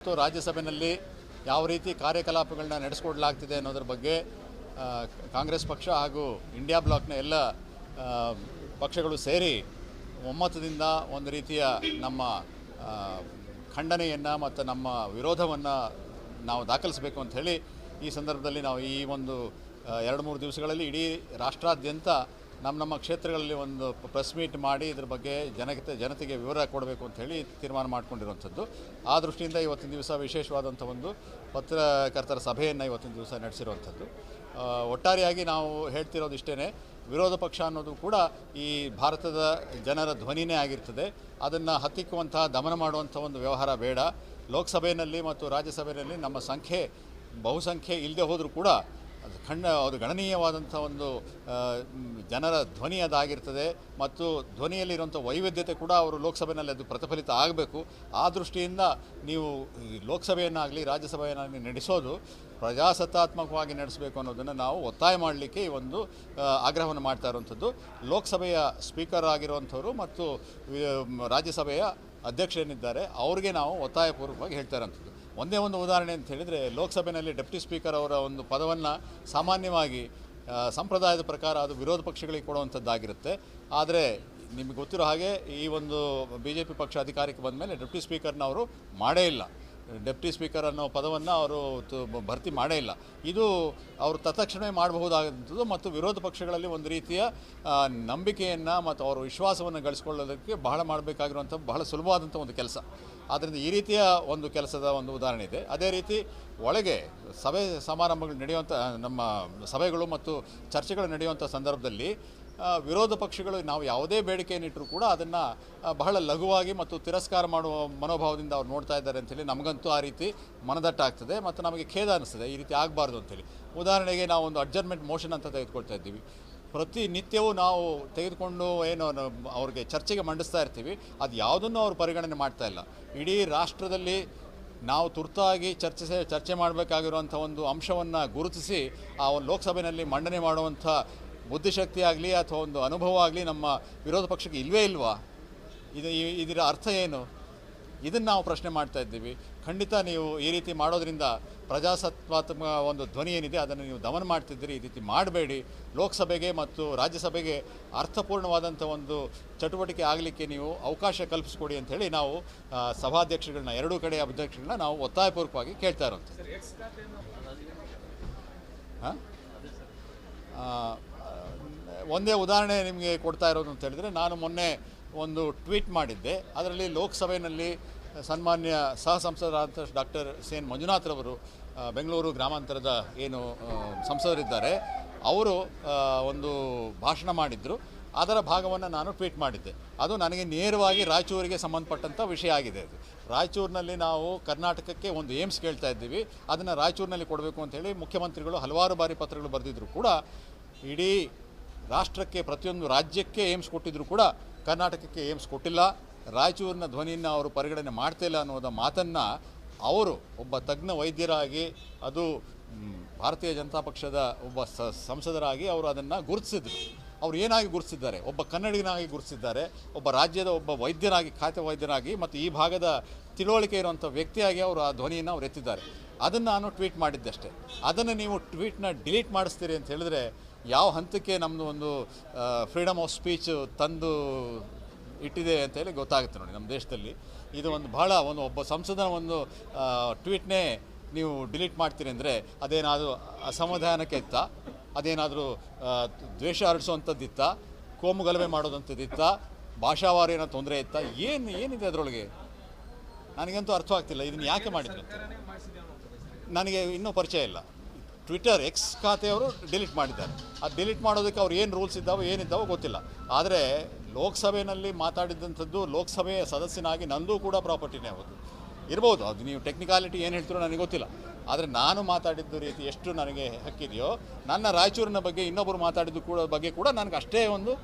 ಮತ್ತು ರಾಜ್ಯಸಭೆಯಲ್ಲಿ ಯಾವ ರೀತಿ ಕಾರ್ಯಕಲಾಪಗಳನ್ನ ನಡೆಸಿಕೊಡಲಾಗ್ತಿದೆ ಅನ್ನೋದ್ರ ಬಗ್ಗೆ ಕಾಂಗ್ರೆಸ್ ಪಕ್ಷ ಹಾಗೂ ಇಂಡಿಯಾ ಬ್ಲಾಕ್ನ ಎಲ್ಲ ಪಕ್ಷಗಳು ಸೇರಿ ಒಮ್ಮತದಿಂದ ಒಂದು ರೀತಿಯ ನಮ್ಮ ಖಂಡನೆಯನ್ನು ಮತ್ತು ನಮ್ಮ ವಿರೋಧವನ್ನು ನಾವು ದಾಖಲಿಸಬೇಕು ಅಂತ ಹೇಳಿ ಈ ಸಂದರ್ಭದಲ್ಲಿ ನಾವು ಈ ಒಂದು 2-3 ದಿವಸಗಳಲ್ಲಿ ಇಡೀ ರಾಷ್ಟ್ರಾದ್ಯಂತ ನಮ್ಮ ಕ್ಷೇತ್ರಗಳಲ್ಲಿ ಒಂದು ಪ್ರೆಸ್ ಮೀಟ್ ಮಾಡಿ ಇದ್ರ ಬಗ್ಗೆ ಜನತೆಗೆ ವಿವರ ಕೊಡಬೇಕು ಅಂತ ಹೇಳಿ ತೀರ್ಮಾನ ಮಾಡಿಕೊಂಡಿರುವಂಥದ್ದು. ಆ ದೃಷ್ಟಿಯಿಂದ ಇವತ್ತಿನ ದಿವಸ ವಿಶೇಷವಾದಂಥ ಒಂದು ಪತ್ರಕರ್ತರ ಸಭೆಯನ್ನು ಇವತ್ತಿನ ದಿವಸ ನಡೆಸಿರುವಂಥದ್ದು. ಒಟ್ಟಾರೆಯಾಗಿ ನಾವು ಹೇಳ್ತಿರೋದು ಇಷ್ಟೇ, ವಿರೋಧ ಪಕ್ಷ ಅನ್ನೋದು ಕೂಡ ಈ ಭಾರತದ ಜನರ ಧ್ವನಿನೇ ಆಗಿರ್ತದೆ. ಅದನ್ನು ಹತ್ತಿಕ್ಕುವಂತಹ ದಮನ ಮಾಡುವಂಥ ಒಂದು ವ್ಯವಹಾರ ಬೇಡ. ಲೋಕಸಭೆಯಲ್ಲಿ ಮತ್ತು ರಾಜ್ಯಸಭೆಯಲ್ಲಿ ನಮ್ಮ ಬಹುಸಂಖ್ಯೆ ಇಲ್ಲದೆ ಹೋದರೂ ಕೂಡ ಅದು ಗಣನೀಯವಾದಂಥ ಒಂದು ಜನರ ಧ್ವನಿ ಅದಾಗಿರ್ತದೆ ಮತ್ತು ಧ್ವನಿಯಲ್ಲಿರುವಂಥ ವೈವಿಧ್ಯತೆ ಕೂಡ ಅವರು ಲೋಕಸಭೆಯಲ್ಲಿ ಅದು ಪ್ರತಿಫಲಿತ ಆಗಬೇಕು. ಆ ದೃಷ್ಟಿಯಿಂದ ನೀವು ಲೋಕಸಭೆಯನ್ನಾಗಲಿ ರಾಜ್ಯಸಭೆಯನ್ನಾಗಲಿ ನಡೆಸೋದು ಪ್ರಜಾಸತ್ತಾತ್ಮಕವಾಗಿ ನಡೆಸಬೇಕು ಅನ್ನೋದನ್ನು ನಾವು ಒತ್ತಾಯ ಮಾಡಲಿಕ್ಕೆ ಈ ಒಂದು ಆಗ್ರಹವನ್ನು ಮಾಡ್ತಾ ಇರುವಂಥದ್ದು. ಲೋಕಸಭೆಯ ಸ್ಪೀಕರ್ ಆಗಿರುವಂಥವರು ಮತ್ತು ರಾಜ್ಯಸಭೆಯ ಅಧ್ಯಕ್ಷರೇನಿದ್ದಾರೆ ಅವ್ರಿಗೆ ನಾವು ಒತ್ತಾಯಪೂರ್ವಕವಾಗಿ ಹೇಳ್ತಾ ಇರೋಂಥದ್ದು. ಒಂದೇ ಒಂದು ಉದಾಹರಣೆ ಅಂತ ಹೇಳಿದರೆ, ಲೋಕಸಭೆಯಲ್ಲಿ ಡೆಪ್ಟಿ ಸ್ಪೀಕರ್ ಅವರ ಒಂದು ಪದವನ್ನು ಸಾಮಾನ್ಯವಾಗಿ ಸಂಪ್ರದಾಯದ ಪ್ರಕಾರ ಅದು ವಿರೋಧ ಪಕ್ಷಗಳಿಗೆ ಕೊಡುವಂಥದ್ದಾಗಿರುತ್ತೆ. ಆದರೆ ನಿಮಗೆ ಗೊತ್ತಿರೋ ಹಾಗೆ ಈ ಒಂದು BJP ಪಕ್ಷ ಅಧಿಕಾರಕ್ಕೆ ಬಂದ ಮೇಲೆ ಡೆಪ್ಟಿ ಸ್ಪೀಕರ್ನ ಅವರು ಮಾಡೇ ಇಲ್ಲ. ಡೆಪ್ಟಿ ಸ್ಪೀಕರ್ ಅನ್ನೋ ಪದವನ್ನು ಅವರು ಭರ್ತಿ ಮಾಡೇ ಇಲ್ಲ. ಇದು ಅವರು ತತ್ಕ್ಷಣವೇ ಮಾಡಬಹುದಾದಂಥದ್ದು ಮತ್ತು ವಿರೋಧ ಪಕ್ಷಗಳಲ್ಲಿ ಒಂದು ರೀತಿಯ ನಂಬಿಕೆಯನ್ನು ಮತ್ತು ಅವರ ವಿಶ್ವಾಸವನ್ನು ಗಳಿಸ್ಕೊಳ್ಳೋದಕ್ಕೆ ಮಾಡಬೇಕಾಗಿರುವಂಥ ಬಹಳ ಸುಲಭವಾದಂಥ ಒಂದು ಕೆಲಸ. ಆದ್ದರಿಂದ ಈ ರೀತಿಯ ಒಂದು ಕೆಲಸದ ಒಂದು ಉದಾಹರಣೆ ಇದೆ. ಅದೇ ರೀತಿ ಒಳಗೆ ಸಭೆ ಸಮಾರಂಭಗಳು ನಡೆಯುವಂಥ ನಮ್ಮ ಸಭೆಗಳು ಮತ್ತು ಚರ್ಚೆಗಳು ನಡೆಯುವಂಥ ಸಂದರ್ಭದಲ್ಲಿ ವಿರೋಧ ಪಕ್ಷಗಳು ನಾವು ಯಾವುದೇ ಬೇಡಿಕೆಯನ್ನಿಟ್ಟರೂ ಕೂಡ ಅದನ್ನು ಬಹಳ ಲಘುವಾಗಿ ಮತ್ತು ತಿರಸ್ಕಾರ ಮಾಡುವ ಮನೋಭಾವದಿಂದ ಅವ್ರು ನೋಡ್ತಾ ಇದ್ದಾರೆ ಅಂಥೇಳಿ ನಮಗಂತೂ ಆ ರೀತಿ ಮನದಟ್ಟಾಗ್ತದೆ ಮತ್ತು ನಮಗೆ ಖೇದ ಅನ್ನಿಸ್ತದೆ. ಈ ರೀತಿ ಆಗಬಾರ್ದು ಅಂಥೇಳಿ. ಉದಾಹರಣೆಗೆ ನಾವು ಒಂದು ಅಡ್ಜರ್ಮೆಂಟ್ ಮೋಷನ್ ಅಂತ ತೆಗೆದುಕೊಳ್ತಾ ಇದ್ದೀವಿ. ಪ್ರತಿನಿತ್ಯವೂ ನಾವು ತೆಗೆದುಕೊಂಡು ಏನು ಅವ್ರಿಗೆ ಚರ್ಚೆಗೆ ಮಂಡಿಸ್ತಾ ಇರ್ತೀವಿ, ಅದು ಯಾವುದನ್ನು ಅವರು ಪರಿಗಣನೆ ಮಾಡ್ತಾ ಇಲ್ಲ. ಇಡೀ ರಾಷ್ಟ್ರದಲ್ಲಿ ನಾವು ತುರ್ತಾಗಿ ಚರ್ಚೆ ಮಾಡಬೇಕಾಗಿರುವಂಥ ಒಂದು ಅಂಶವನ್ನು ಗುರುತಿಸಿ ಆ ಒಂದು ಲೋಕಸಭೆಯಲ್ಲಿ ಮಂಡನೆ ಮಾಡುವಂಥ ಬುದ್ಧಿಶಕ್ತಿ ಆಗಲಿ ಅಥವಾ ಒಂದು ಅನುಭವ ಆಗಲಿ ನಮ್ಮ ವಿರೋಧ ಪಕ್ಷಕ್ಕೆ ಇಲ್ವಾ? ಇದರ ಅರ್ಥ ಏನು? ಇದನ್ನು ನಾವು ಪ್ರಶ್ನೆ ಮಾಡ್ತಾ ಇದ್ದೀವಿ. ಖಂಡಿತ ನೀವು ಈ ರೀತಿ ಮಾಡೋದ್ರಿಂದ ಪ್ರಜಾಸತ್ತಾತ್ಮಕ ಒಂದು ಧ್ವನಿ ಏನಿದೆ ಅದನ್ನು ನೀವು ದಮನ ಮಾಡ್ತಿದ್ದೀರಿ. ಈ ರೀತಿ ಮಾಡಬೇಡಿ. ಲೋಕಸಭೆಗೆ ಮತ್ತು ರಾಜ್ಯಸಭೆಗೆ ಅರ್ಥಪೂರ್ಣವಾದಂಥ ಒಂದು ಚಟುವಟಿಕೆ ಆಗಲಿಕ್ಕೆ ನೀವು ಅವಕಾಶ ಕಲ್ಪಿಸ್ಕೊಡಿ ಅಂಥೇಳಿ ನಾವು ಸಭಾಧ್ಯಕ್ಷಗಳನ್ನ, ಎರಡೂ ಕಡೆಯ ಅಧ್ಯಕ್ಷಗಳನ್ನ ನಾವು ಒತ್ತಾಯಪೂರ್ವಕವಾಗಿ ಕೇಳ್ತಾ ಇರೋಂಥದ್ದು. ಒಂದೇ ಉದಾಹರಣೆ ನಿಮಗೆ ಕೊಡ್ತಾ ಇರೋದು ಅಂತ ಹೇಳಿದರೆ, ನಾನು ಮೊನ್ನೆ ಒಂದು ಟ್ವೀಟ್ ಮಾಡಿದ್ದೆ. ಅದರಲ್ಲಿ ಲೋಕಸಭೆಯಲ್ಲಿ ಸನ್ಮಾನ್ಯ ಸಹ ಸಂಸದರಾದ ಡಾಕ್ಟರ್ CN ಮಂಜುನಾಥ್ರವರು, ಬೆಂಗಳೂರು ಗ್ರಾಮಾಂತರದ ಏನು ಸಂಸದರಿದ್ದಾರೆ, ಅವರು ಒಂದು ಭಾಷಣ ಮಾಡಿದ್ದರು. ಅದರ ಭಾಗವನ್ನು ನಾನು ಟ್ವೀಟ್ ಮಾಡಿದ್ದೆ. ಅದು ನನಗೆ ನೇರವಾಗಿ ರಾಯಚೂರಿಗೆ ಸಂಬಂಧಪಟ್ಟಂಥ ವಿಷಯ ಆಗಿದೆ. ಅದು ರಾಯಚೂರಿನಲ್ಲಿ ನಾವು ಕರ್ನಾಟಕಕ್ಕೆ ಒಂದು ಏಮ್ಸ್ ಕೇಳ್ತಾ ಇದ್ದೀವಿ, ಅದನ್ನು ರಾಯಚೂರಿನಲ್ಲಿ ಕೊಡಬೇಕು ಅಂಥೇಳಿ ಮುಖ್ಯಮಂತ್ರಿಗಳು ಹಲವಾರು ಬಾರಿ ಪತ್ರಗಳು ಬರೆದಿದ್ದರು ಕೂಡ ಇಡೀ ರಾಷ್ಟ್ರಕ್ಕೆ, ಪ್ರತಿಯೊಂದು ರಾಜ್ಯಕ್ಕೆ ಏಮ್ಸ್ ಕೊಟ್ಟಿದ್ದರೂ ಕೂಡ ಕರ್ನಾಟಕಕ್ಕೆ ಏಮ್ಸ್ ಕೊಟ್ಟಿಲ್ಲ. ರಾಯಚೂರಿನ ಧ್ವನಿಯನ್ನು ಅವರು ಪರಿಗಣನೆ ಮಾಡ್ತಿಲ್ಲ ಅನ್ನೋದ ಮಾತನ್ನು ಅವರು ಒಬ್ಬ ತಜ್ಞ ವೈದ್ಯರಾಗಿ, ಅದು ಭಾರತೀಯ ಜನತಾ ಪಕ್ಷದ ಒಬ್ಬ ಸಂಸದರಾಗಿ ಅವರು ಅದನ್ನು ಗುರುತಿಸಿದ್ರು. ಅವರು ಏನಾಗಿ ಗುರುತಿಸಿದ್ದಾರೆ? ಒಬ್ಬ ಕನ್ನಡಿಗನಾಗಿ ಗುರುತಿಸಿದ್ದಾರೆ, ಒಬ್ಬ ರಾಜ್ಯದ ಒಬ್ಬ ವೈದ್ಯನಾಗಿ, ಖ್ಯಾತ ವೈದ್ಯನಾಗಿ ಮತ್ತು ಈ ಭಾಗದ ತಿಳುವಳಿಕೆ ಇರುವಂಥ ವ್ಯಕ್ತಿಯಾಗಿ ಅವರು ಆ ಧ್ವನಿಯನ್ನು ಅವರು ಎತ್ತಿದ್ದಾರೆ. ಅದನ್ನು ನಾನು ಟ್ವೀಟ್ ಮಾಡಿದ್ದಷ್ಟೇ. ಅದನ್ನು ನೀವು ಟ್ವೀಟ್ನ ಡಿಲೀಟ್ ಮಾಡಿಸ್ತೀರಿ ಅಂತ ಹೇಳಿದ್ರೆ ಯಾವ ಹಂತಕ್ಕೆ ನಮ್ಮದು ಒಂದು ಫ್ರೀಡಮ್ ಆಫ್ ಸ್ಪೀಚ್ ತಂದು ಇಟ್ಟಿದೆ ಅಂತೇಳಿ ಗೊತ್ತಾಗುತ್ತೆ ನೋಡಿ. ನಮ್ಮ ದೇಶದಲ್ಲಿ ಇದು ಒಂದು ಬಹಳ ಒಬ್ಬ ಸಂಸದನ ಒಂದು ಟ್ವೀಟ್ನೇ ನೀವು ಡಿಲೀಟ್ ಮಾಡ್ತೀರಿ ಅಂದರೆ ಅದೇನಾದರೂ ಅಸಮಾಧಾನಕ್ಕೆ ಇತ್ತಾ? ಅದೇನಾದರೂ ದ್ವೇಷ ಹರಡಿಸುವಂಥದ್ದಿತ್ತಾ? ಕೋಮು ಗಲಭೆ ಮಾಡೋದಂಥದ್ದಿತ್ತಾ? ಭಾಷಾವಾರ ಏನೋ ತೊಂದರೆ ಇತ್ತಾ? ಏನಿದೆ ಅದರೊಳಗೆ? ನನಗಂತೂ ಅರ್ಥವಾಗ್ತಿಲ್ಲ. ಇದನ್ನು ಯಾಕೆ ಮಾಡಿದ್ರು ಅಂತ ನನಗೆ ಇನ್ನೂ ಪರಿಚಯ ಇಲ್ಲ. ಟ್ವಿಟರ್ X ಖಾತೆಯವರು ಡಿಲೀಟ್ ಮಾಡಿದ್ದಾರೆ. ಅದು ಡಿಲೀಟ್ ಮಾಡೋದಕ್ಕೆ ಅವ್ರು ಏನು ರೂಲ್ಸ್ ಏನಿದ್ದಾವೋ ಗೊತ್ತಿಲ್ಲ. ಆದರೆ ಲೋಕಸಭೆಯಲ್ಲಿ ಮಾತಾಡಿದಂಥದ್ದು ಲೋಕಸಭೆಯ ಸದಸ್ಯನಾಗಿ ನಂದು ಕೂಡ ಪ್ರಾಪರ್ಟಿನೇ ಹೌದು ಇರ್ಬೋದು. ಅದು ನೀವು ಟೆಕ್ನಿಕಾಲಿಟಿ ಏನು ಹೇಳ್ತೀರೋ ನನಗೆ ಗೊತ್ತಿಲ್ಲ. ಆದರೆ ನಾನು ಮಾತಾಡಿದ್ದು ರೀತಿ ಎಷ್ಟು ನನಗೆ ಹಕ್ಕಿದೆಯೋ, ನನ್ನ ರಾಯಚೂರಿನ ಬಗ್ಗೆ ಇನ್ನೊಬ್ಬರು ಮಾತಾಡಿದ್ದು ಬಗ್ಗೆ ಕೂಡ ನನಗೆ ಅಷ್ಟೇ ಒಂದು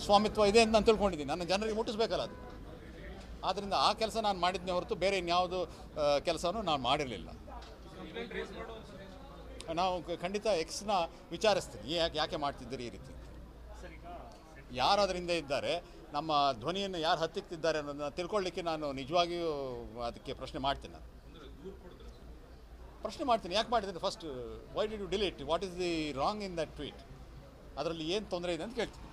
ಸ್ವಾಮಿತ್ವ ಇದೆ ಅಂತ ನಾನು ತಿಳ್ಕೊಂಡಿದ್ದೀನಿ. ನನ್ನ ಜನರಿಗೆ ಮುಟ್ಟಿಸ್ಬೇಕಲ್ಲ ಅದು. ಆದ್ದರಿಂದ ಆ ಕೆಲಸ ನಾನು ಮಾಡಿದ್ನೇ ಹೊರತು ಬೇರೆ ಇನ್ಯಾವುದು ಕೆಲಸನೂ ನಾನು ಮಾಡಿರಲಿಲ್ಲ. ನಾವು ಖಂಡಿತ Xನ ವಿಚಾರಿಸ್ತೀನಿ, ಯಾಕೆ ಮಾಡ್ತಿದ್ದೀರಿ ಈ ರೀತಿ, ಯಾರು ಅದರಿಂದ ಇದ್ದಾರೆ, ನಮ್ಮ ಧ್ವನಿಯನ್ನು ಯಾರು ಹತ್ತಿಕ್ತಿದ್ದಾರೆ ಅನ್ನೋದನ್ನು ತಿಳ್ಕೊಳ್ಳಿಕ್ಕೆ ನಾನು ನಿಜವಾಗಿಯೂ ಅದಕ್ಕೆ ಪ್ರಶ್ನೆ ಮಾಡ್ತೀನಿ ನಾನು. ಪ್ರಶ್ನೆ ಮಾಡ್ತೀನಿ, ಯಾಕೆ ಮಾಡಿದ್ದೀನಿ first, why did you delete, what is the wrong in that tweet, ಅದರಲ್ಲಿ ಏನು ತೊಂದರೆ ಇದೆ ಅಂತ ಕೇಳ್ತೀನಿ.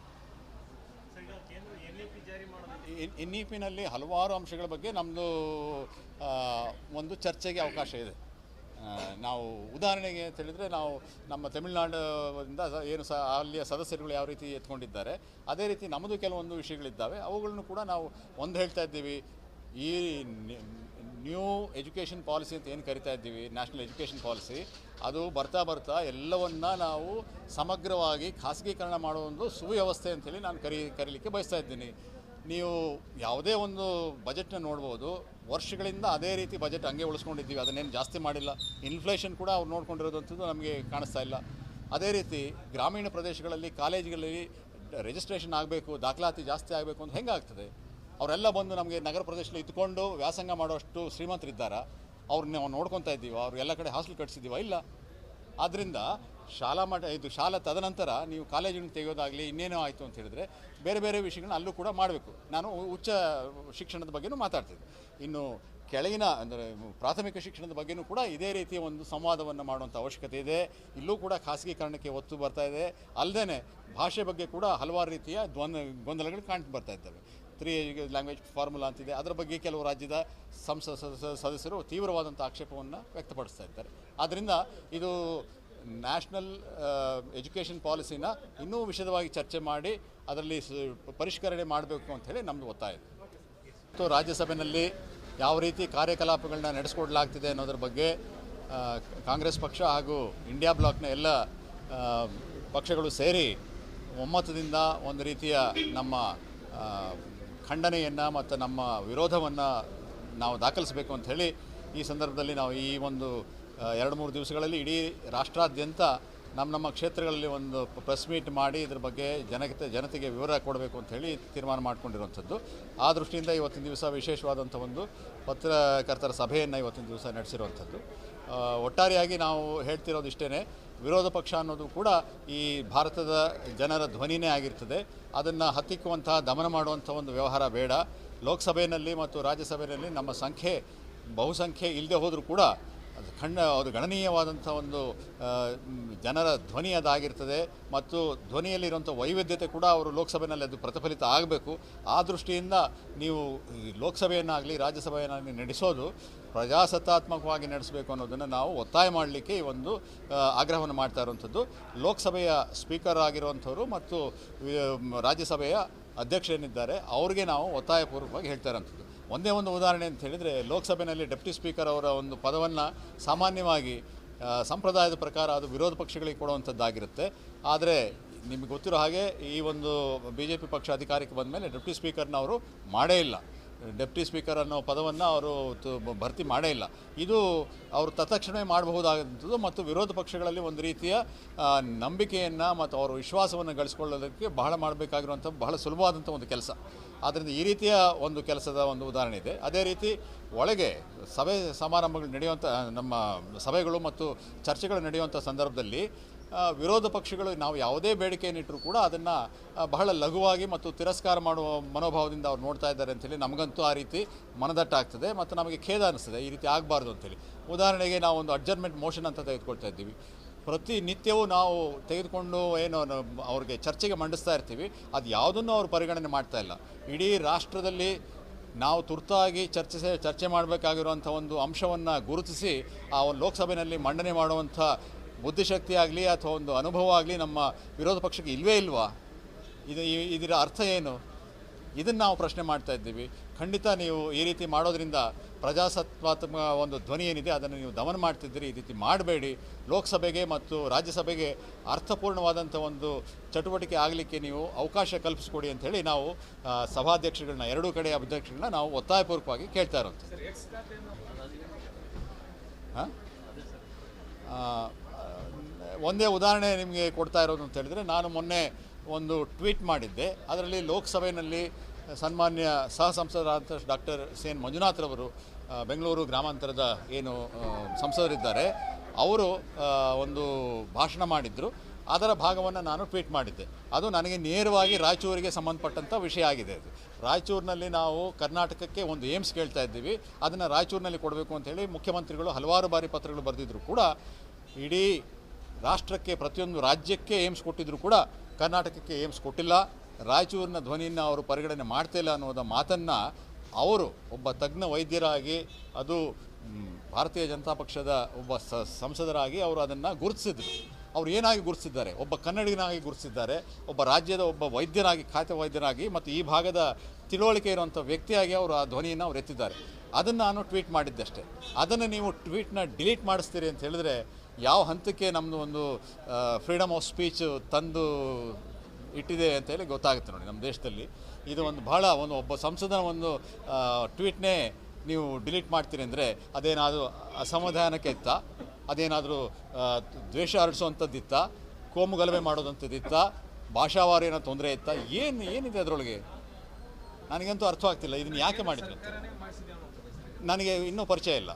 NEP-ನಲ್ಲಿ ಹಲವಾರು ಅಂಶಗಳ ಬಗ್ಗೆ ನಮ್ಮದು ಒಂದು ಚರ್ಚೆಗೆ ಅವಕಾಶ ಇದೆ. ನಾವು ಉದಾಹರಣೆಗೆ ಅಂತ ಹೇಳಿದರೆ, ನಾವು ನಮ್ಮ ತಮಿಳುನಾಡಿಂದ ಏನು ಅಲ್ಲಿಯ ಸದಸ್ಯರುಗಳು ಯಾವ ರೀತಿ ಎತ್ಕೊಂಡಿದ್ದಾರೆ, ಅದೇ ರೀತಿ ನಮ್ಮದು ಕೆಲವೊಂದು ವಿಷಯಗಳಿದ್ದಾವೆ. ಅವುಗಳನ್ನು ಕೂಡ ನಾವು ಒಂದು ಹೇಳ್ತಾ ಇದ್ದೀವಿ, ಈ ನ್ಯೂ ಎಜುಕೇಷನ್ ಪಾಲಿಸಿ ಅಂತ ಏನು ಕರಿತಾ ಇದ್ದೀವಿ, ನ್ಯಾಷನಲ್ ಎಜುಕೇಷನ್ ಪಾಲಿಸಿ, ಅದು ಬರ್ತಾ ಬರ್ತಾ ಎಲ್ಲವನ್ನ ನಾವು ಸಮಗ್ರವಾಗಿ ಖಾಸಗೀಕರಣ ಮಾಡೋ ಒಂದು ಸುವ್ಯವಸ್ಥೆ ಅಂತೇಳಿ ನಾನು ಕರೀಲಿಕ್ಕೆ ಬಯಸ್ತಾ ಇದ್ದೀನಿ. ನೀವು ಯಾವುದೇ ಒಂದು ಬಜೆಟ್ನ ನೋಡ್ಬೋದು, ವರ್ಷಗಳಿಂದ ಅದೇ ರೀತಿ ಬಜೆಟ್ ಹಂಗೆ ಉಳಿಸ್ಕೊಂಡಿದ್ದೀವಿ, ಅದನ್ನೇನು ಜಾಸ್ತಿ ಮಾಡಿಲ್ಲ. ಇನ್ಫ್ಲೇಷನ್ ಕೂಡ ಅವ್ರು ನೋಡ್ಕೊಂಡಿರೋದಂಥದ್ದು ನಮಗೆ ಕಾಣಿಸ್ತಾ ಇಲ್ಲ. ಅದೇ ರೀತಿ ಗ್ರಾಮೀಣ ಪ್ರದೇಶಗಳಲ್ಲಿ ಕಾಲೇಜುಗಳಲ್ಲಿ ರಿಜಿಸ್ಟ್ರೇಷನ್ ಆಗಬೇಕು, ದಾಖಲಾತಿ ಜಾಸ್ತಿ ಆಗಬೇಕು ಅಂತ ಹೆಂಗಾಗ್ತದೆ? ಅವರೆಲ್ಲ ಬಂದು ನಮಗೆ ನಗರ ಪ್ರದೇಶದಲ್ಲಿ ಇದ್ದುಕೊಂಡು ವ್ಯಾಸಂಗ ಮಾಡೋಷ್ಟು ಶ್ರೀಮಂತರಿದ್ದಾರಾ? ಅವ್ರನ್ನ ನಾವು ನೋಡ್ಕೊತಾ ಇದ್ದೀವ? ಅವ್ರು ಎಲ್ಲ ಕಡೆ ಹಾಸ್ಟೆಲ್ ಕಟ್ಸಿದ್ದೀವ? ಇಲ್ಲ. ಆದ್ದರಿಂದ ಶಾಲಾ ತದನಂತರ ನೀವು ಕಾಲೇಜುಗಳನ್ನ ತೆಗೆಯೋದಾಗಲಿ ಇನ್ನೇನೋ ಆಯಿತು ಅಂತ ಹೇಳಿದ್ರೆ ಬೇರೆ ಬೇರೆ ವಿಷಯಗಳನ್ನ ಅಲ್ಲೂ ಕೂಡ ಮಾಡಬೇಕು. ನಾನು ಉಚ್ಚ ಶಿಕ್ಷಣದ ಬಗ್ಗೆನೂ ಮಾತಾಡ್ತಿದ್ದೆ. ಇನ್ನು ಕೆಳಗಿನ ಅಂದರೆ ಪ್ರಾಥಮಿಕ ಶಿಕ್ಷಣದ ಬಗ್ಗೆನೂ ಕೂಡ ಇದೇ ರೀತಿಯ ಒಂದು ಸಂವಾದವನ್ನು ಮಾಡುವಂಥ ಅವಶ್ಯಕತೆ ಇದೆ. ಇಲ್ಲೂ ಕೂಡ ಖಾಸಗೀಕರಣಕ್ಕೆ ಒತ್ತು ಬರ್ತಾ ಇದೆ. ಅಲ್ಲದೆ ಭಾಷೆ ಬಗ್ಗೆ ಕೂಡ ಹಲವಾರು ರೀತಿಯ ಗೊಂದಲಗಳು ಕಾಣ್ತು ಬರ್ತಾ ಇದ್ದಾವೆ. 3 ಲ್ಯಾಂಗ್ವೇಜ್ ಫಾರ್ಮುಲಾ ಅಂತಿದೆ, ಅದರ ಬಗ್ಗೆ ಕೆಲವು ರಾಜ್ಯದ ಸದಸ್ಯರು ತೀವ್ರವಾದಂಥ ಆಕ್ಷೇಪವನ್ನು ವ್ಯಕ್ತಪಡಿಸ್ತಾ ಇದ್ದಾರೆ. ಆದ್ದರಿಂದ ಇದು ನ್ಯಾಷನಲ್ ಎಜುಕೇಷನ್ ಪಾಲಿಸಿನ ಇನ್ನೂ ವಿಶದವಾಗಿ ಚರ್ಚೆ ಮಾಡಿ ಅದರಲ್ಲಿ ಪರಿಷ್ಕರಣೆ ಮಾಡಬೇಕು ಅಂಥೇಳಿ ನಮ್ಮದು ಒತ್ತಾಯ ಇದೆ. ಮತ್ತು ರಾಜ್ಯಸಭೆಯಲ್ಲಿ ಯಾವ ರೀತಿ ಕಾರ್ಯಕಲಾಪಗಳನ್ನ ನಡೆಸ್ಕೊಡ್ಲಾಗ್ತಿದೆ ಅನ್ನೋದ್ರ ಬಗ್ಗೆ ಕಾಂಗ್ರೆಸ್ ಪಕ್ಷ ಹಾಗೂ ಇಂಡಿಯಾ ಬ್ಲಾಕ್ನ ಎಲ್ಲ ಪಕ್ಷಗಳು ಸೇರಿ ಒಮ್ಮತದಿಂದ ಒಂದು ರೀತಿಯ ನಮ್ಮ ಖಂಡನೆಯನ್ನು ಮತ್ತು ನಮ್ಮ ವಿರೋಧವನ್ನು ನಾವು ದಾಖಲಿಸಬೇಕು ಅಂಥೇಳಿ ಈ ಸಂದರ್ಭದಲ್ಲಿ ನಾವು ಈ ಒಂದು 2-3 ದಿವಸಗಳಲ್ಲಿ ಇಡೀ ರಾಷ್ಟ್ರಾದ್ಯಂತ ನಮ್ಮ ಕ್ಷೇತ್ರಗಳಲ್ಲಿ ಒಂದು ಪ್ರೆಸ್ ಮೀಟ್ ಮಾಡಿ ಇದ್ರ ಬಗ್ಗೆ ಜನತೆಗೆ ವಿವರ ಕೊಡಬೇಕು ಅಂಥೇಳಿ ತೀರ್ಮಾನ ಮಾಡ್ಕೊಂಡಿರುವಂಥದ್ದು. ಆ ದೃಷ್ಟಿಯಿಂದ ಇವತ್ತಿನ ದಿವಸ ವಿಶೇಷವಾದಂಥ ಒಂದು ಪತ್ರಕರ್ತರ ಸಭೆಯನ್ನು ಇವತ್ತಿನ ದಿವಸ ನಡೆಸಿರುವಂಥದ್ದು. ಒಟ್ಟಾರೆಯಾಗಿ ನಾವು ಹೇಳ್ತಿರೋದು ಇಷ್ಟೇ, ವಿರೋಧ ಪಕ್ಷ ಅನ್ನೋದು ಕೂಡ ಈ ಭಾರತದ ಜನರ ಧ್ವನಿನೇ ಆಗಿರ್ತದೆ. ಅದನ್ನು ಹತ್ತಿಕ್ಕುವಂತಹ ದಮನ ಮಾಡುವಂಥ ಒಂದು ವ್ಯವಹಾರ ಬೇಡ. ಲೋಕಸಭೆಯಲ್ಲಿ ಮತ್ತು ರಾಜ್ಯಸಭೆಯಲ್ಲಿ ನಮ್ಮ ಬಹುಸಂಖ್ಯೆ ಇಲ್ಲದೆ ಹೋದರೂ ಕೂಡ ಅದು ಗಣನೀಯವಾದಂಥ ಒಂದು ಜನರ ಧ್ವನಿ ಅದಾಗಿರ್ತದೆ. ಮತ್ತು ಧ್ವನಿಯಲ್ಲಿರುವಂಥ ವೈವಿಧ್ಯತೆ ಕೂಡ ಅವರು ಲೋಕಸಭೆಯಲ್ಲಿ ಅದು ಪ್ರತಿಫಲಿತ ಆಗಬೇಕು. ಆ ದೃಷ್ಟಿಯಿಂದ ನೀವು ಲೋಕಸಭೆಯನ್ನಾಗಲಿ ರಾಜ್ಯಸಭೆಯನ್ನಾಗಲಿ ನಡೆಸೋದು ಪ್ರಜಾಸತ್ತಾತ್ಮಕವಾಗಿ ನಡೆಸಬೇಕು ಅನ್ನೋದನ್ನು ನಾವು ಒತ್ತಾಯ ಮಾಡಲಿಕ್ಕೆ ಈ ಒಂದು ಆಗ್ರಹವನ್ನು ಮಾಡ್ತಾ ಇರುವಂಥದ್ದು. ಲೋಕಸಭೆಯ ಸ್ಪೀಕರ್ ಆಗಿರುವಂಥವರು ಮತ್ತು ರಾಜ್ಯಸಭೆಯ ಅಧ್ಯಕ್ಷರೇನಿದ್ದಾರೆ ಅವ್ರಿಗೆ ನಾವು ಒತ್ತಾಯಪೂರ್ವಕವಾಗಿ ಹೇಳ್ತಾ ಇರೋಂಥದ್ದು. ಒಂದೇ ಒಂದು ಉದಾಹರಣೆ ಅಂತ ಹೇಳಿದರೆ, ಲೋಕಸಭೆಯಲ್ಲಿ ಡೆಪ್ಟಿ ಸ್ಪೀಕರ್ ಅವರ ಒಂದು ಪದವನ್ನು ಸಾಮಾನ್ಯವಾಗಿ ಸಂಪ್ರದಾಯದ ಪ್ರಕಾರ ಅದು ವಿರೋಧ ಪಕ್ಷಗಳಿಗೆ ಕೊಡುವಂಥದ್ದಾಗಿರುತ್ತೆ. ಆದರೆ ನಿಮಗೆ ಗೊತ್ತಿರೋ ಹಾಗೆ ಈ ಒಂದು BJP ಪಕ್ಷ ಅಧಿಕಾರಕ್ಕೆ ಬಂದ ಮೇಲೆ ಡೆಪ್ಟಿ ಸ್ಪೀಕರ್ನ ಅವರು ಮಾಡೇ ಇಲ್ಲ. ಡೆಪ್ಟಿ ಸ್ಪೀಕರ್ ಅನ್ನೋ ಪದವನ್ನು ಅವರು ಭರ್ತಿ ಮಾಡೇ ಇಲ್ಲ. ಇದು ಅವರು ತತ್ಕ್ಷಣವೇ ಮಾಡಬಹುದಾದಂಥದ್ದು ಮತ್ತು ವಿರೋಧ ಪಕ್ಷಗಳಲ್ಲಿ ಒಂದು ರೀತಿಯ ನಂಬಿಕೆಯನ್ನು ಮತ್ತು ಅವರ ವಿಶ್ವಾಸವನ್ನು ಗಳಿಸ್ಕೊಳ್ಳೋದಕ್ಕೆ ಮಾಡಬೇಕಾಗಿರುವಂಥ ಬಹಳ ಸುಲಭವಾದಂಥ ಒಂದು ಕೆಲಸ. ಆದ್ದರಿಂದ ಈ ರೀತಿಯ ಒಂದು ಕೆಲಸದ ಒಂದು ಉದಾಹರಣೆ ಇದೆ. ಅದೇ ರೀತಿ ಒಳಗೆ ಸಭೆ ಸಮಾರಂಭಗಳು ನಡೆಯುವಂಥ ನಮ್ಮ ಸಭೆಗಳು ಮತ್ತು ಚರ್ಚೆಗಳು ನಡೆಯುವಂಥ ಸಂದರ್ಭದಲ್ಲಿ ವಿರೋಧ ಪಕ್ಷಗಳು ನಾವು ಯಾವುದೇ ಬೇಡಿಕೆಯನ್ನಿಟ್ಟರೂ ಕೂಡ ಅದನ್ನು ಬಹಳ ಲಘುವಾಗಿ ಮತ್ತು ತಿರಸ್ಕಾರ ಮಾಡುವ ಮನೋಭಾವದಿಂದ ಅವ್ರು ನೋಡ್ತಾ ಇದ್ದಾರೆ ಅಂಥೇಳಿ ನಮಗಂತೂ ಆ ರೀತಿ ಮನದಟ್ಟಾಗ್ತದೆ ಮತ್ತು ನಮಗೆ ಖೇದ ಅನ್ನಿಸ್ತದೆ. ಈ ರೀತಿ ಆಗಬಾರ್ದು ಅಂಥೇಳಿ. ಉದಾಹರಣೆಗೆ ನಾವು ಒಂದು ಅಡ್ಜರ್ಮೆಂಟ್ ಮೋಷನ್ ಅಂತ ತೆಗೆದುಕೊಳ್ತಾ ಇದ್ದೀವಿ. ಪ್ರತಿನಿತ್ಯವೂ ನಾವು ತೆಗೆದುಕೊಂಡು ಅವ್ರಿಗೆ ಚರ್ಚೆಗೆ ಮಂಡಿಸ್ತಾ ಇರ್ತೀವಿ. ಅದು ಯಾವುದನ್ನು ಅವರು ಪರಿಗಣನೆ ಮಾಡ್ತಾ ಇಲ್ಲ. ಇಡೀ ರಾಷ್ಟ್ರದಲ್ಲಿ ನಾವು ತುರ್ತಾಗಿ ಚರ್ಚೆ ಮಾಡಬೇಕಾಗಿರುವಂಥ ಒಂದು ಅಂಶವನ್ನು ಗುರುತಿಸಿ ಆ ಒಂದು ಲೋಕಸಭೆಯಲ್ಲಿ ಮಂಡನೆ ಮಾಡುವಂಥ ಬುದ್ಧಿಶಕ್ತಿ ಆಗಲಿ ಅಥವಾ ಒಂದು ಅನುಭವ ಆಗಲಿ ನಮ್ಮ ವಿರೋಧ ಪಕ್ಷಕ್ಕೆ ಇಲ್ವೇ ಇಲ್ವಾ? ಇದರ ಅರ್ಥ ಏನು? ಇದನ್ನು ನಾವು ಪ್ರಶ್ನೆ ಮಾಡ್ತಾ ಇದ್ದೀವಿ. ಖಂಡಿತ ನೀವು ಈ ರೀತಿ ಮಾಡೋದ್ರಿಂದ ಪ್ರಜಾಸತ್ತಾತ್ಮಕ ಒಂದು ಧ್ವನಿ ಏನಿದೆ ಅದನ್ನು ನೀವು ದಮನ ಮಾಡ್ತಿದ್ದೀರಿ. ಈ ರೀತಿ ಮಾಡಬೇಡಿ. ಲೋಕಸಭೆಗೆ ಮತ್ತು ರಾಜ್ಯಸಭೆಗೆ ಅರ್ಥಪೂರ್ಣವಾದಂಥ ಒಂದು ಚಟುವಟಿಕೆ ಆಗಲಿಕ್ಕೆ ನೀವು ಅವಕಾಶ ಕಲ್ಪಿಸ್ಕೊಡಿ ಅಂಥೇಳಿ ನಾವು ಸಭಾಧ್ಯಕ್ಷಗಳನ್ನ, ಎರಡೂ ಕಡೆ ಅಧ್ಯಕ್ಷಗಳನ್ನ ನಾವು ಒತ್ತಾಯಪೂರ್ವಕವಾಗಿ ಕೇಳ್ತಾ ಇರೋದು. ಒಂದೇ ಉದಾಹರಣೆ ನಿಮಗೆ ಕೊಡ್ತಾ ಇರೋದು ಅಂತ ಹೇಳಿದರೆ, ನಾನು ಮೊನ್ನೆ ಒಂದು ಟ್ವೀಟ್ ಮಾಡಿದ್ದೆ. ಅದರಲ್ಲಿ ಲೋಕಸಭೆಯಲ್ಲಿ ಸನ್ಮಾನ್ಯ ಸಹ ಸಂಸದರಾದಂಥ ಡಾಕ್ಟರ್ ಸಿ ಎನ್ ಮಂಜುನಾಥ್ರವರು, ಬೆಂಗಳೂರು ಗ್ರಾಮಾಂತರದ ಏನು ಸಂಸದರಿದ್ದಾರೆ, ಅವರು ಒಂದು ಭಾಷಣ ಮಾಡಿದರು. ಅದರ ಭಾಗವನ್ನು ನಾನು ಟ್ವೀಟ್ ಮಾಡಿದ್ದೆ. ಅದು ನನಗೆ ನೇರವಾಗಿ ರಾಯಚೂರಿಗೆ ಸಂಬಂಧಪಟ್ಟಂಥ ವಿಷಯ ಆಗಿದೆ. ಅದು ರಾಯಚೂರಿನಲ್ಲಿ ನಾವು ಕರ್ನಾಟಕಕ್ಕೆ ಒಂದು ಏಮ್ಸ್ ಕೇಳ್ತಾ ಇದ್ದೀವಿ, ಅದನ್ನು ರಾಯಚೂರಿನಲ್ಲಿ ಕೊಡಬೇಕು ಅಂಥೇಳಿ ಮುಖ್ಯಮಂತ್ರಿಗಳು ಹಲವಾರು ಬಾರಿ ಪತ್ರಗಳು ಬರೆದಿದ್ದರು ಕೂಡ, ಇಡೀ ರಾಷ್ಟ್ರಕ್ಕೆ ಪ್ರತಿಯೊಂದು ರಾಜ್ಯಕ್ಕೆ ಏಮ್ಸ್ ಕೊಟ್ಟಿದ್ದರೂ ಕೂಡ ಕರ್ನಾಟಕಕ್ಕೆ ಏಮ್ಸ್ ಕೊಟ್ಟಿಲ್ಲ. ರಾಯಚೂರಿನ ಧ್ವನಿಯನ್ನು ಅವರು ಪರಿಗಣನೆ ಮಾಡ್ತಿಲ್ಲ ಅನ್ನೋದ ಮಾತನ್ನು ಅವರು ಒಬ್ಬ ತಜ್ಞ ವೈದ್ಯರಾಗಿ, ಅದು ಭಾರತೀಯ ಜನತಾ ಪಕ್ಷದ ಒಬ್ಬ ಸಂಸದರಾಗಿ ಅವರು ಅದನ್ನು ಗುರುತಿಸಿದ್ರು. ಅವರು ಏನಾಗಿ ಗುರುತಿಸಿದ್ದಾರೆ? ಒಬ್ಬ ಕನ್ನಡಿಗನಾಗಿ ಗುರುತಿಸಿದ್ದಾರೆ, ಒಬ್ಬ ರಾಜ್ಯದ ಒಬ್ಬ ವೈದ್ಯರಾಗಿ, ಖ್ಯಾತ ವೈದ್ಯರಾಗಿ ಮತ್ತು ಈ ಭಾಗದ ತಿಳುವಳಿಕೆ ಇರುವಂಥ ವ್ಯಕ್ತಿಯಾಗಿ ಅವರು ಆ ಧ್ವನಿಯನ್ನು ಅವ್ರು ಎತ್ತಿದ್ದಾರೆ. ಅದನ್ನು ನಾನು ಟ್ವೀಟ್ ಮಾಡಿದ್ದಷ್ಟೇ. ಅದನ್ನು ನೀವು ಟ್ವೀಟ್ನ ಡಿಲೀಟ್ ಮಾಡಿಸ್ತೀರಿ ಅಂತ ಹೇಳಿದ್ರೆ ಯಾವ ಹಂತಕ್ಕೆ ನಮ್ಮದು ಒಂದು ಫ್ರೀಡಮ್ ಆಫ್ ಸ್ಪೀಚ್ ತಂದು ಇಟ್ಟಿದೆ ಅಂತೇಳಿ ಗೊತ್ತಾಗುತ್ತೆ ನೋಡಿ. ನಮ್ಮ ದೇಶದಲ್ಲಿ ಇದು ಒಂದು ಬಹಳ ಒಬ್ಬ ಸಂಸದನ ಒಂದು ಟ್ವೀಟ್ನೇ ನೀವು ಡಿಲೀಟ್ ಮಾಡ್ತೀರಿ ಅಂದರೆ ಅದೇನಾದರೂ ಅಸಮಾಧಾನಕ್ಕೆ ಇತ್ತಾ, ಅದೇನಾದರೂ ದ್ವೇಷ ಹರಡಿಸೋವಂಥದ್ದಿತ್ತ, ಕೋಮು ಗಲಭೆ ಮಾಡೋದಂಥದ್ದಿತ್ತ, ಭಾಷಾವಾರು ಏನೋ ತೊಂದರೆ ಇತ್ತಾ, ಏನಿದೆ ಅದರೊಳಗೆ ನನಗಂತೂ ಅರ್ಥ ಆಗ್ತಿಲ್ಲ. ಇದನ್ನು ಯಾಕೆ ಮಾಡಿದ್ರು ಅಂತ ನನಗೆ ಇನ್ನೂ ಪರಿಚಯ ಇಲ್ಲ.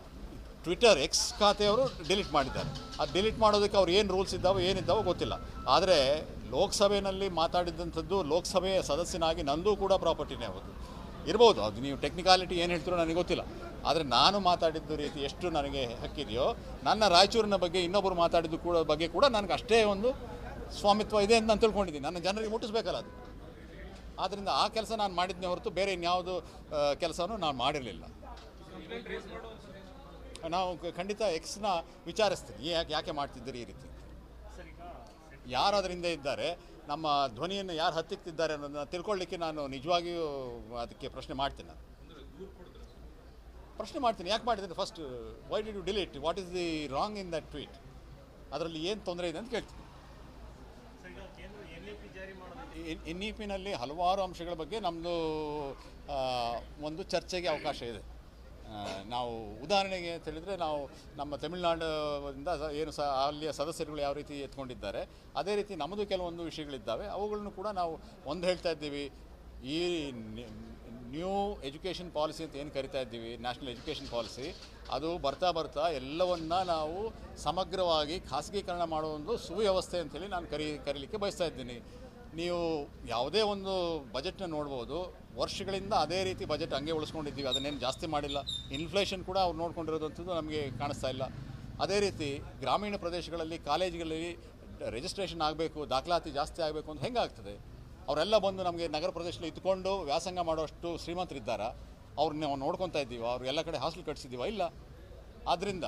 ಟ್ವಿಟರ್ ಎಕ್ಸ್ ಖಾತೆಯವರು ಡಿಲೀಟ್ ಮಾಡಿದ್ದಾರೆ. ಅದು ಡಿಲೀಟ್ ಮಾಡೋದಕ್ಕೆ ಅವ್ರು ಏನು ರೂಲ್ಸ್ ಇದ್ದಾವೋ ಏನಿದ್ದಾವೋ ಗೊತ್ತಿಲ್ಲ. ಆದರೆ ಲೋಕಸಭೆಯಲ್ಲಿ ಮಾತಾಡಿದಂಥದ್ದು ಲೋಕಸಭೆಯ ಸದಸ್ಯನಾಗಿ ನಂದು ಕೂಡ ಪ್ರಾಪರ್ಟಿನೇ ಹೌದು ಇರ್ಬೋದು. ಅದು ನೀವು ಟೆಕ್ನಿಕಾಲಿಟಿ ಏನು ಹೇಳ್ತೀರೋ ನನಗೆ ಗೊತ್ತಿಲ್ಲ. ಆದರೆ ನಾನು ಮಾತಾಡಿದ್ದು ರೀತಿ ಎಷ್ಟು ನನಗೆ ಹಕ್ಕಿದೆಯೋ, ನನ್ನ ರಾಯಚೂರಿನ ಬಗ್ಗೆ ಇನ್ನೊಬ್ಬರು ಮಾತಾಡಿದ್ದು ಬಗ್ಗೆ ಕೂಡ ನನಗೆ ಅಷ್ಟೇ ಒಂದು ಸ್ವಾಮಿತ್ವ ಇದೆ ಅಂತ ನಾನು ತಿಳ್ಕೊಂಡಿದ್ದೀನಿ. ನನ್ನ ಜನರಿಗೆ ಮುಟ್ಟಿಸ್ಬೇಕಲ್ಲ ಅದು. ಆದ್ದರಿಂದ ಆ ಕೆಲಸ ನಾನು ಮಾಡಿದ್ನೇ ಹೊರತು ಬೇರೆ ಇನ್ಯಾವುದು ಕೆಲಸನೂ ನಾನು ಮಾಡಿರಲಿಲ್ಲ. ನಾವು ಖಂಡಿತ ಎಕ್ಸ್ನ ವಿಚಾರಿಸ್ತೀನಿ, ಯಾಕೆ ಮಾಡ್ತಿದ್ದೀರಿ ಈ ರೀತಿ, ಯಾರು ಅದರಿಂದ ಇದ್ದಾರೆ, ನಮ್ಮ ಧ್ವನಿಯನ್ನು ಯಾರು ಹತ್ತಿಕ್ತಿದ್ದಾರೆ ಅನ್ನೋದನ್ನು ತಿಳ್ಕೊಳ್ಳಿಕ್ಕೆ ನಾನು ನಿಜವಾಗಿಯೂ ಅದಕ್ಕೆ ಪ್ರಶ್ನೆ ಮಾಡ್ತೀನಿ. ಯಾಕೆ ಮಾಡಿದ್ದೀನಿ? First why did you delete, what is the wrong in that tweet, ಅದರಲ್ಲಿ ಏನು ತೊಂದರೆ ಇದೆ ಅಂತ ಕೇಳ್ತೀನಿ. NEP-ನಲ್ಲಿ ಹಲವಾರು ಅಂಶಗಳ ಬಗ್ಗೆ ನಮ್ಮದು ಒಂದು ಚರ್ಚೆಗೆ ಅವಕಾಶ ಇದೆ. ನಾವು ಉದಾಹರಣೆಗೆ ಅಂತ ಹೇಳಿದರೆ, ನಾವು ನಮ್ಮ ತಮಿಳುನಾಡಿಂದ ಏನು ಅಲ್ಲಿಯ ಸದಸ್ಯರುಗಳು ಯಾವ ರೀತಿ ಎತ್ಕೊಂಡಿದ್ದಾರೆ, ಅದೇ ರೀತಿ ನಮ್ಮದು ಕೆಲವೊಂದು ವಿಷಯಗಳಿದ್ದಾವೆ. ಅವುಗಳನ್ನು ಕೂಡ ನಾವು ಒಂದು ಹೇಳ್ತಾ ಇದ್ದೀವಿ. ಈ ನ್ಯೂ ಎಜುಕೇಷನ್ ಪಾಲಿಸಿ ಅಂತ ಏನು ಕರಿತಾ ಇದ್ದೀವಿ, ನ್ಯಾಷನಲ್ ಎಜುಕೇಷನ್ ಪಾಲಿಸಿ, ಅದು ಬರ್ತಾ ಎಲ್ಲವನ್ನ ನಾವು ಸಮಗ್ರವಾಗಿ ಖಾಸಗೀಕರಣ ಮಾಡೋ ಒಂದು ಸುವ್ಯವಸ್ಥೆ ಅಂಥೇಳಿ ನಾನು ಕರೀಲಿಕ್ಕೆ ಬಯಸ್ತಾ ಇದ್ದೀನಿ. ನೀವು ಯಾವುದೇ ಒಂದು ಬಜೆಟ್ನ ನೋಡ್ಬೋದು, ವರ್ಷಗಳಿಂದ ಅದೇ ರೀತಿ ಬಜೆಟ್ ಹಂಗೆ ಉಳಿಸ್ಕೊಂಡಿದ್ದೀವಿ, ಅದನ್ನೇನು ಜಾಸ್ತಿ ಮಾಡಿಲ್ಲ. ಇನ್ಫ್ಲೇಷನ್ ಕೂಡ ಅವ್ರು ನೋಡ್ಕೊಂಡಿರೋದಂಥದ್ದು ನಮಗೆ ಕಾಣಿಸ್ತಾ ಇಲ್ಲ. ಅದೇ ರೀತಿ ಗ್ರಾಮೀಣ ಪ್ರದೇಶಗಳಲ್ಲಿ ಕಾಲೇಜುಗಳಲ್ಲಿ ರಿಜಿಸ್ಟ್ರೇಷನ್ ಆಗಬೇಕು, ದಾಖಲಾತಿ ಜಾಸ್ತಿ ಆಗಬೇಕು ಅಂತ ಹೆಂಗಾಗ್ತದೆ? ಅವರೆಲ್ಲ ಬಂದು ನಮಗೆ ನಗರ ಪ್ರದೇಶದಲ್ಲಿ ಇದ್ಕೊಂಡು ವ್ಯಾಸಂಗ ಮಾಡೋಷ್ಟು ಶ್ರೀಮಂತರಿದ್ದಾರಾ? ಅವ್ರನ್ನ ನಾವು ನೋಡ್ಕೊತಾ ಇದ್ದೀವ? ಅವ್ರು ಎಲ್ಲ ಕಡೆ ಹಾಸ್ಟೆಲ್ ಕಟ್ಸಿದ್ದೀವ? ಇಲ್ಲ. ಆದ್ದರಿಂದ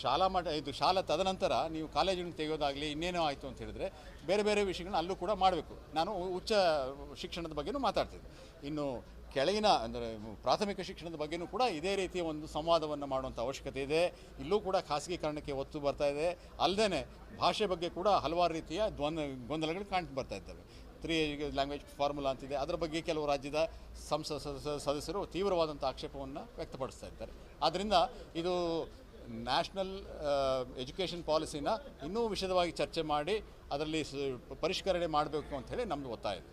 ಶಾಲಾ ತದನಂತರ ನೀವು ಕಾಲೇಜನ್ನು ತೆಗೆಯೋದಾಗಲಿ ಇನ್ನೇನೋ ಆಯಿತು ಅಂತ ಹೇಳಿದ್ರೆ ಬೇರೆ ವಿಷಯಗಳನ್ನ ಅಲ್ಲೂ ಕೂಡ ಮಾಡಬೇಕು. ನಾನು ಉಚ್ಚ ಶಿಕ್ಷಣದ ಬಗ್ಗೆನೂ ಮಾತಾಡ್ತಿದ್ದೆ. ಇನ್ನು ಕೆಳಗಿನ ಅಂದರೆ ಪ್ರಾಥಮಿಕ ಶಿಕ್ಷಣದ ಬಗ್ಗೆಯೂ ಕೂಡ ಇದೇ ರೀತಿಯ ಒಂದು ಸಂವಾದವನ್ನು ಮಾಡುವಂಥ ಅವಶ್ಯಕತೆ ಇದೆ. ಇಲ್ಲೂ ಕೂಡ ಖಾಸಗೀಕರಣಕ್ಕೆ ಒತ್ತು ಬರ್ತಾ ಇದೆ. ಅಲ್ಲದೆ ಭಾಷೆ ಬಗ್ಗೆ ಕೂಡ ಹಲವಾರು ರೀತಿಯ ಗೊಂದಲಗಳು ಕಾಣ್ತಾ ಬರ್ತಾ ಇದ್ದಾವೆ. 3 ಲ್ಯಾಂಗ್ವೇಜ್ ಫಾರ್ಮುಲಾ ಅಂತಿದೆ, ಅದರ ಬಗ್ಗೆ ಕೆಲವು ರಾಜ್ಯದ ಸದಸ್ಯರು ತೀವ್ರವಾದಂಥ ಆಕ್ಷೇಪವನ್ನು ವ್ಯಕ್ತಪಡಿಸ್ತಾ ಇದ್ದಾರೆ. ಆದ್ದರಿಂದ ಇದು ನ್ಯಾಷನಲ್ ಎಜುಕೇಷನ್ ಪಾಲಿಸಿನ ಇನ್ನೂ ವಿಶದವಾಗಿ ಚರ್ಚೆ ಮಾಡಿ ಅದರಲ್ಲಿ ಪರಿಷ್ಕರಣೆ ಮಾಡಬೇಕು ಅಂತ ಹೇಳಿ ನಮ್ಮದು ಒತ್ತಾಯ ಇದೆ.